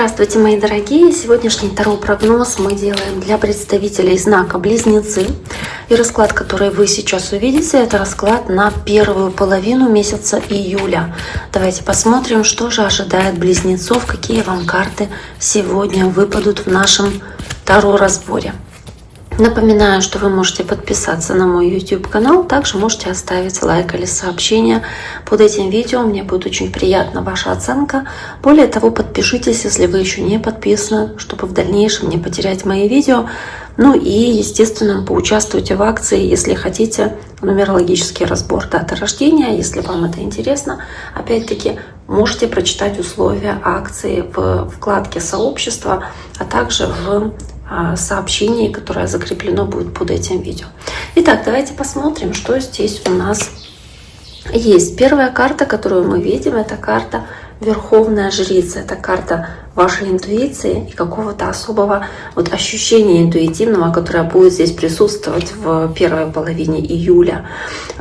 Здравствуйте, мои дорогие! Сегодняшний таро-прогноз мы делаем для представителей знака Близнецы. И расклад, который вы сейчас увидите, это расклад на первую половину месяца июля. Давайте посмотрим, что же ожидает Близнецов, какие вам карты сегодня выпадут в нашем таро-разборе. Напоминаю, что вы можете подписаться на мой YouTube канал, также можете оставить лайк или сообщение под этим видео. Мне будет очень приятна ваша оценка. Более того, подпишитесь, если вы еще не подписаны, чтобы в дальнейшем не потерять мои видео. Ну и, естественно, поучаствуйте в акции, если хотите нумерологический разбор даты рождения. Если вам это интересно, опять-таки, можете прочитать условия акции в вкладке «Сообщество», а также в сообщении, которое закреплено будет под этим видео. Итак, давайте посмотрим, что здесь у нас есть. Первая карта, которую мы видим, это карта Верховная Жрица. Это карта вашей интуиции и какого-то особого ощущения интуитивного, которое будет здесь присутствовать в первой половине июля.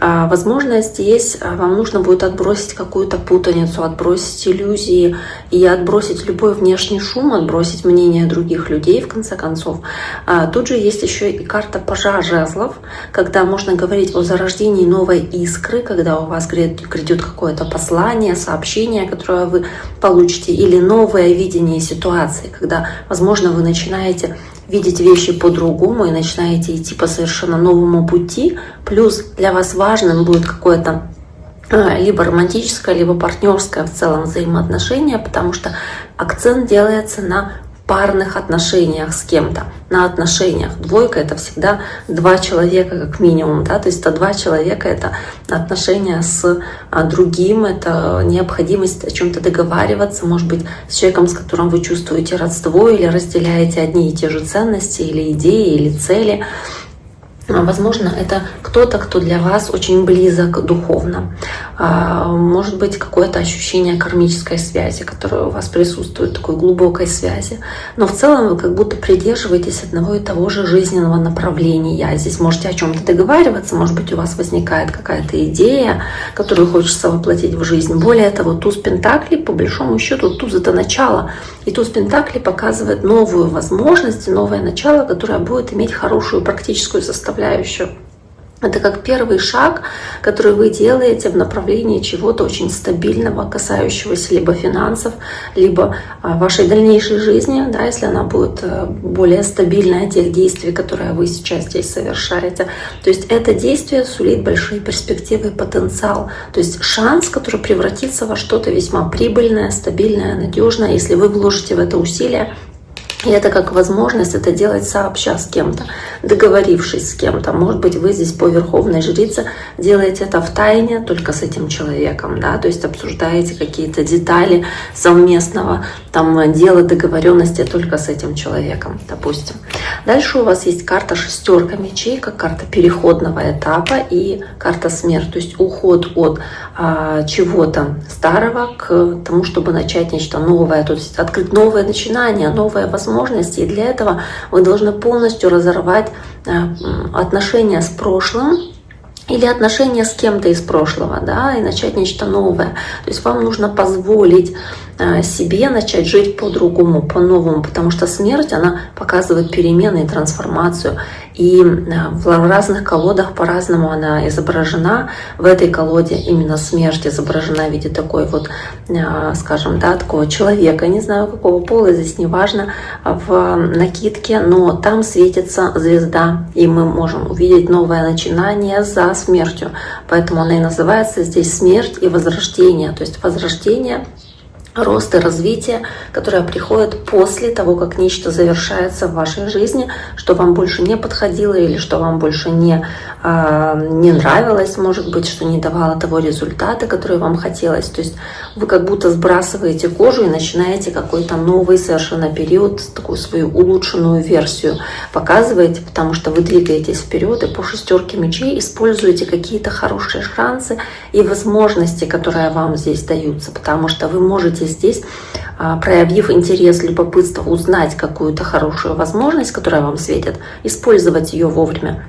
Возможно, здесь вам нужно будет отбросить какую-то путаницу, отбросить иллюзии и отбросить любой внешний шум, отбросить мнение других людей, в конце концов. Тут же есть еще и карта Пажа Жезлов, когда можно говорить о зарождении новой искры, когда у вас грядет какое-то послание, сообщение, которое вы получите, или новое видение ситуации, когда, возможно, вы начинаете видеть вещи по-другому и начинаете идти по совершенно новому пути. Плюс для вас важным будет какое-то либо романтическое, либо партнерское в целом взаимоотношение, потому что акцент делается на парных отношениях с кем-то, на отношениях. Двойка — это всегда два человека как минимум, да, то есть это два человека, это отношения с другим, это необходимость о чем-то договариваться, может быть, с человеком, с которым вы чувствуете родство или разделяете одни и те же ценности или идеи, или цели. Возможно, это кто-то, кто для вас очень близок духовно. Может быть, какое-то ощущение кармической связи, которое у вас присутствует, такой глубокой связи. Но в целом вы как будто придерживаетесь одного и того же жизненного направления. Здесь можете о чем-то договариваться, может быть, у вас возникает какая-то идея, которую хочется воплотить в жизнь. Более того, туз Пентаклей, по большому счету, туз — это начало. И туз Пентаклей показывает новую возможность, новое начало, которое будет иметь хорошую практическую составляющую. Это как первый шаг, который вы делаете в направлении чего-то очень стабильного, касающегося либо финансов, либо вашей дальнейшей жизни, да, если она будет более стабильная, тех действий, которые вы сейчас здесь совершаете. То есть это действие сулит большие перспективы и потенциал. То есть шанс, который превратится во что-то весьма прибыльное, стабильное, надежное, если вы вложите в это усилия. И это как возможность это делать сообща с кем-то, договорившись с кем-то. Может быть, вы здесь по Верховной Жрице делаете это в тайне только с этим человеком, да, то есть обсуждаете какие-то детали совместного дела, договоренности только с этим человеком, допустим. Дальше у вас есть карта Шестерка мечей, как карта переходного этапа и карта смерть, то есть уход от чего-то старого к тому, чтобы начать нечто новое, то есть открыть новое начинание, новое возможности. И для этого вы должны полностью разорвать отношения с прошлым или отношения с кем-то из прошлого, да, и начать нечто новое. То есть вам нужно позволить себе начать жить по-другому, по-новому, потому что смерть, она показывает перемены и трансформацию. И в разных колодах по-разному она изображена. В этой колоде именно смерть изображена в виде такой скажем, да, такого человека, не знаю какого пола, здесь не важно, в накидке, но там светится звезда, и мы можем увидеть новое начинание за смертью. Поэтому она и называется здесь смерть и возрождение, то есть возрождение, рост и развитие, которое приходит после того, как нечто завершается в вашей жизни, что вам больше не подходило или что вам больше не нравилось, может быть, что не давало того результата, который вам хотелось. То есть вы как будто сбрасываете кожу и начинаете какой-то новый совершенно период, такую свою улучшенную версию показываете, потому что вы двигаетесь вперед и по Шестерке мечей используете какие-то хорошие шансы и возможности, которые вам здесь даются, потому что вы можете здесь, проявив интерес, любопытство, узнать какую-то хорошую возможность, которая вам светит, использовать ее вовремя.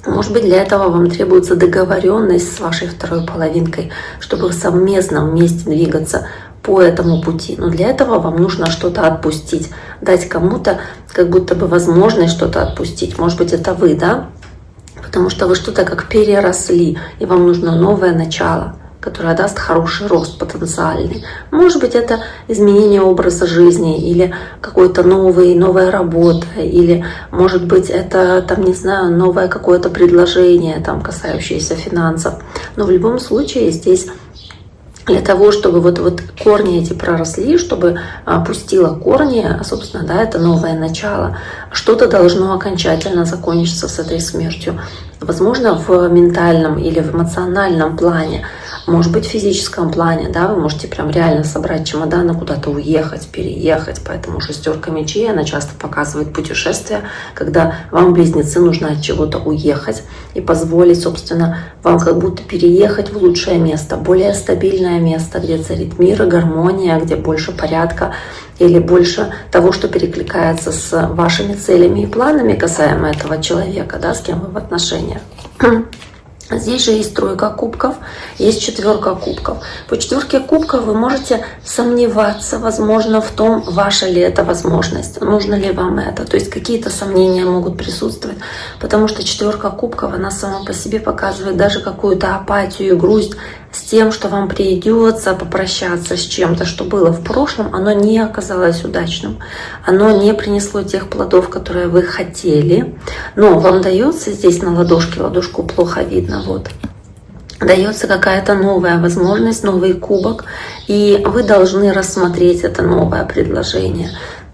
Может быть, для этого вам требуется договоренность с вашей второй половинкой, чтобы совместно вместе двигаться по этому пути. Но для этого вам нужно что-то отпустить, дать кому-то как будто бы возможность что-то отпустить. Может быть, это вы, да? Потому что вы что-то как переросли, и вам нужно новое начало, которое даст хороший рост потенциальный. Может быть, это изменение образа жизни, или какой-то новая работа, или, может быть, это, там, не знаю, новое какое-то предложение, там, касающееся финансов. Но в любом случае здесь для того, чтобы вот корни эти проросли, чтобы пустило корни, собственно, да, это новое начало, что-то должно окончательно закончиться с этой смертью. Возможно, в ментальном или в эмоциональном плане, может быть, в физическом плане, да, вы можете прям реально собрать чемодан и куда-то уехать, переехать. Поэтому шестерка мечей, она часто показывает путешествия, когда вам, близнецы, нужно от чего-то уехать и позволить, собственно, вам как будто переехать в лучшее место, более стабильное место, где царит мир и гармония, где больше порядка или больше того, что перекликается с вашими целями и планами касаемо этого человека, да, с кем вы в отношениях. Здесь же есть тройка кубков, есть четверка кубков. По четверке кубков вы можете сомневаться, возможно, в том, ваша ли это возможность, нужно ли вам это. То есть какие-то сомнения могут присутствовать, потому что четверка кубков, она сама по себе показывает даже какую-то апатию и грусть с тем, что вам придется попрощаться с чем-то, что было в прошлом, оно не оказалось удачным, оно не принесло тех плодов, которые вы хотели, но вам дается здесь на ладошке, ладошку плохо видно, вот, дается какая-то новая возможность, новый кубок, и вы должны рассмотреть это новое предложение.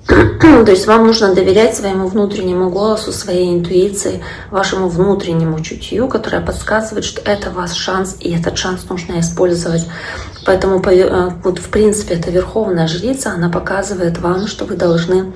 То есть вам нужно доверять своему внутреннему голосу, своей интуиции, вашему внутреннему чутью, которое подсказывает, что это ваш шанс, и этот шанс нужно использовать. Поэтому вот, в принципе, эта Верховная Жрица, она показывает вам, что вы должны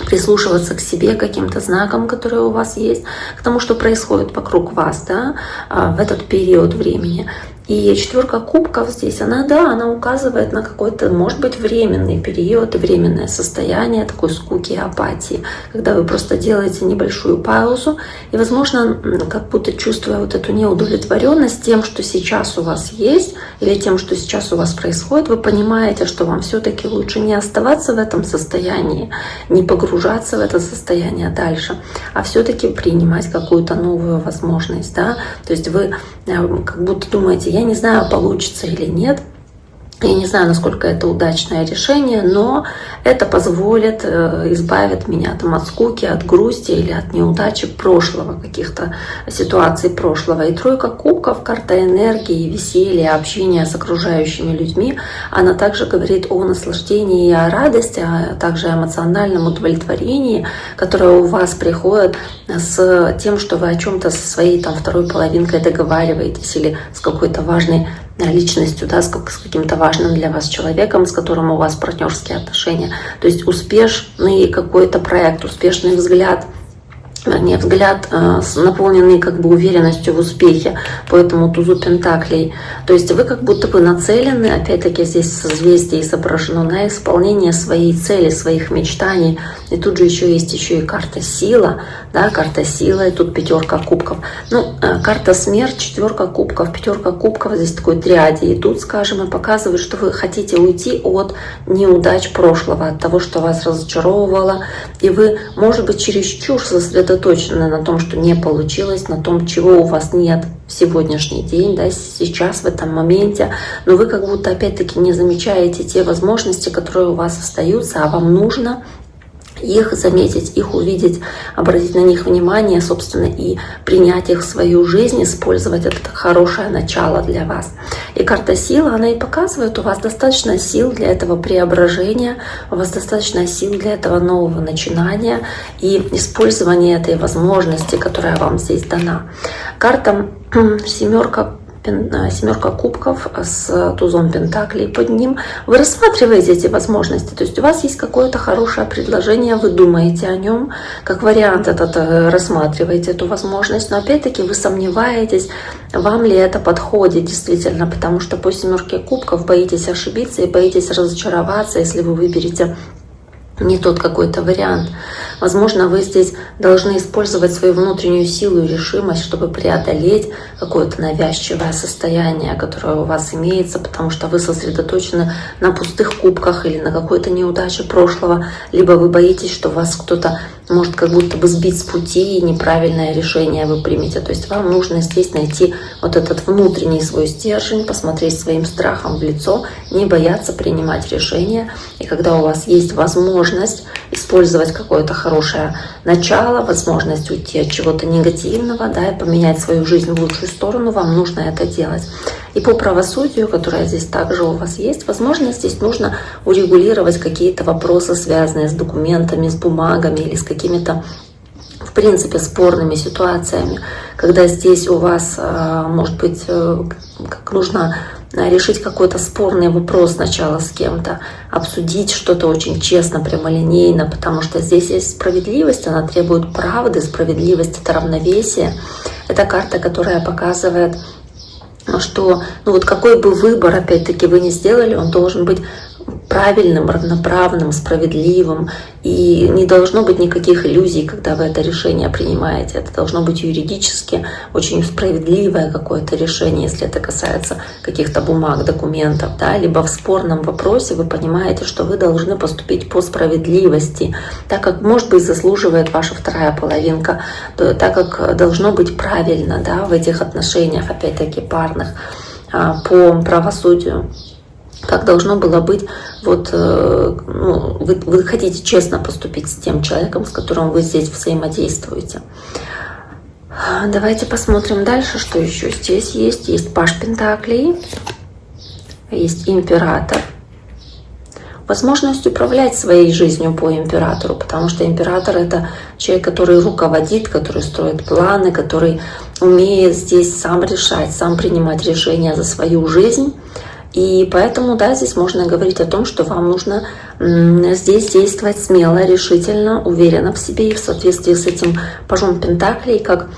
прислушиваться к себе, к каким-то знакам, которые у вас есть, к тому, что происходит вокруг вас, да, в этот период времени. И четверка кубков здесь, она указывает на какой-то, может быть, временный период, временное состояние такой скуки и апатии, когда вы просто делаете небольшую паузу и, возможно, как будто чувствуя вот эту неудовлетворенность тем, что сейчас у вас есть, или тем, что сейчас у вас происходит, вы понимаете, что вам все-таки лучше не оставаться в этом состоянии, не погружаться в это состояние дальше, а все-таки принимать какую-то новую возможность, да, то есть вы как будто думаете, я не знаю, получится или нет, я не знаю, насколько это удачное решение, но это позволит, избавит меня там от скуки, от грусти или от неудачи прошлого, каких-то ситуаций прошлого. И тройка кубков, карта энергии, веселья, общения с окружающими людьми, она также говорит о наслаждении и о радости, а также о эмоциональном удовлетворении, которое у вас приходит с тем, что вы о чем-то со своей там второй половинкой договариваетесь или с какой-то важной личностью, да, с каким-то важным для вас человеком, с которым у вас партнерские отношения. То есть успешный какой-то проект, успешный взгляд, наполненный как бы уверенностью в успехе по этому тузу пентаклей. То есть вы как будто бы нацелены, опять-таки здесь созвездие изображено, на исполнение своей цели, своих мечтаний. И тут же есть и карта сила, да, карта сила, и тут пятерка кубков. Ну, карта смерть, четверка кубков, пятерка кубков, здесь такой триаде. И тут, скажем, и показывает, что вы хотите уйти от неудач прошлого, от того, что вас разочаровывало. И вы, может быть, чересчур сосредоточены на том, что не получилось, на том, чего у вас нет в сегодняшний день, да, сейчас, в этом моменте, но вы как будто опять-таки не замечаете те возможности, которые у вас остаются, а вам нужно их заметить, их увидеть, обратить на них внимание, собственно, и принять их в свою жизнь, использовать это хорошее начало для вас. И карта силы, она и показывает, у вас достаточно сил для этого преображения, у вас достаточно сил для этого нового начинания и использования этой возможности, которая вам здесь дана. Карта семерка кубков с тузом пентаклей под ним. Вы рассматриваете эти возможности, то есть у вас есть какое-то хорошее предложение, вы думаете о нем, как вариант рассматриваете эту возможность, но опять-таки вы сомневаетесь, вам ли это подходит действительно, потому что по семерке кубков боитесь ошибиться и боитесь разочароваться, если вы выберете не тот какой-то вариант. Возможно, вы здесь должны использовать свою внутреннюю силу и решимость, чтобы преодолеть какое-то навязчивое состояние, которое у вас имеется, потому что вы сосредоточены на пустых кубках или на какой-то неудаче прошлого, либо вы боитесь, что вас кто-то может как будто бы сбить с пути и неправильное решение вы примете. То есть вам нужно здесь найти вот этот внутренний свой стержень, посмотреть своим страхом в лицо, не бояться принимать решения. И когда у вас есть возможность использовать какое-то хорошее начало, возможность уйти от чего-то негативного, да, и поменять свою жизнь в лучшую сторону, вам нужно это делать. И по правосудию, которое здесь также у вас есть, возможно, здесь нужно урегулировать какие-то вопросы, связанные с документами, с бумагами или с какими-то, в принципе, спорными ситуациями, когда здесь у вас, может быть, как нужно решить какой-то спорный вопрос сначала с кем-то, обсудить что-то очень честно, прямолинейно, потому что здесь есть справедливость, она требует правды, справедливость — это равновесие. Это карта, которая показывает, что вот какой бы выбор, опять-таки, вы ни сделали, он должен быть правильным, равноправным, справедливым. И не должно быть никаких иллюзий, когда вы это решение принимаете. Это должно быть юридически очень справедливое какое-то решение, если это касается каких-то бумаг, документов. Да? Либо в спорном вопросе вы понимаете, что вы должны поступить по справедливости, так как, может быть, заслуживает ваша вторая половинка, так как должно быть правильно, да, в этих отношениях, опять-таки, парных, по правосудию. Как должно было быть, вы хотите честно поступить с тем человеком, с которым вы здесь взаимодействуете. Давайте посмотрим дальше, что еще здесь есть. Есть Паж Пентаклей, есть Император. Возможность управлять своей жизнью по Императору, потому что Император — это человек, который руководит, который строит планы, который умеет здесь сам решать, сам принимать решения за свою жизнь. И поэтому, да, здесь можно говорить о том, что вам нужно здесь действовать смело, решительно, уверенно в себе и в соответствии с этим Пажом Пентаклей, как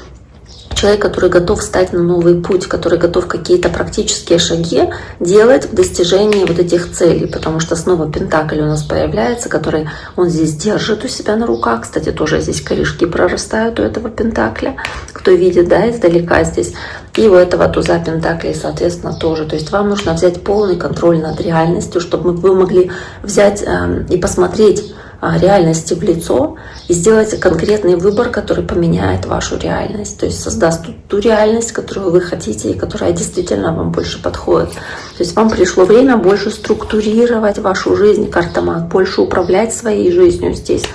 человек, который готов встать на новый путь, который готов какие-то практические шаги делать в достижении вот этих целей, потому что снова Пентакль у нас появляется, который он здесь держит у себя на руках. Кстати, тоже здесь корешки прорастают у этого Пентакля, кто видит, да, издалека здесь. И у этого туза Пентаклей, соответственно, тоже. То есть вам нужно взять полный контроль над реальностью, чтобы вы могли взять и посмотреть реальности в лицо и сделать конкретный выбор, который поменяет вашу реальность, то есть создаст ту реальность, которую вы хотите и которая действительно вам больше подходит. То есть вам пришло время больше структурировать вашу жизнь, карта Маг, больше управлять своей жизнью здесь,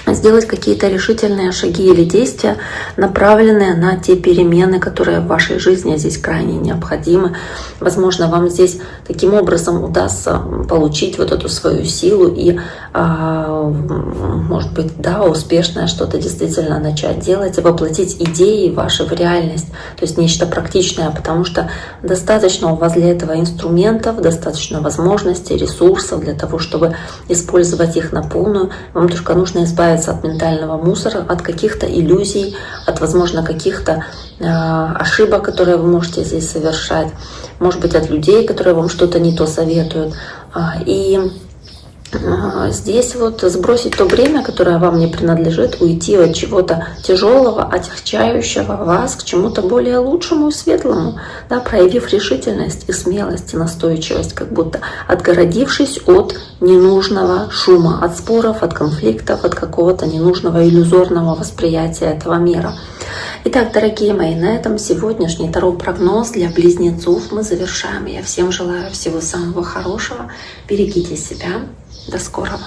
сделать какие-то решительные шаги или действия, направленные на те перемены, которые в вашей жизни здесь крайне необходимы. Возможно, вам здесь таким образом удастся получить вот эту свою силу и, может быть, да, успешно что-то действительно начать делать и воплотить идеи ваши в реальность, то есть нечто практичное, потому что достаточно у вас для этого инструментов, достаточно возможностей, ресурсов для того, чтобы использовать их на полную. Вам только нужно избавиться от ментального мусора, от каких-то иллюзий, от, возможно, каких-то ошибок, которые вы можете здесь совершать, может быть, от людей, которые вам что-то не то советуют. И здесь вот сбросить то бремя, которое вам не принадлежит, уйти от чего-то тяжелого, отягчающего вас к чему-то более лучшему и светлому, да, проявив решительность и смелость и настойчивость, как будто отгородившись от ненужного шума, от споров, от конфликтов, от какого-то ненужного иллюзорного восприятия этого мира. Итак, дорогие мои, на этом сегодняшний таро-прогноз для близнецов мы завершаем. Я всем желаю всего самого хорошего. Берегите себя. До скорого.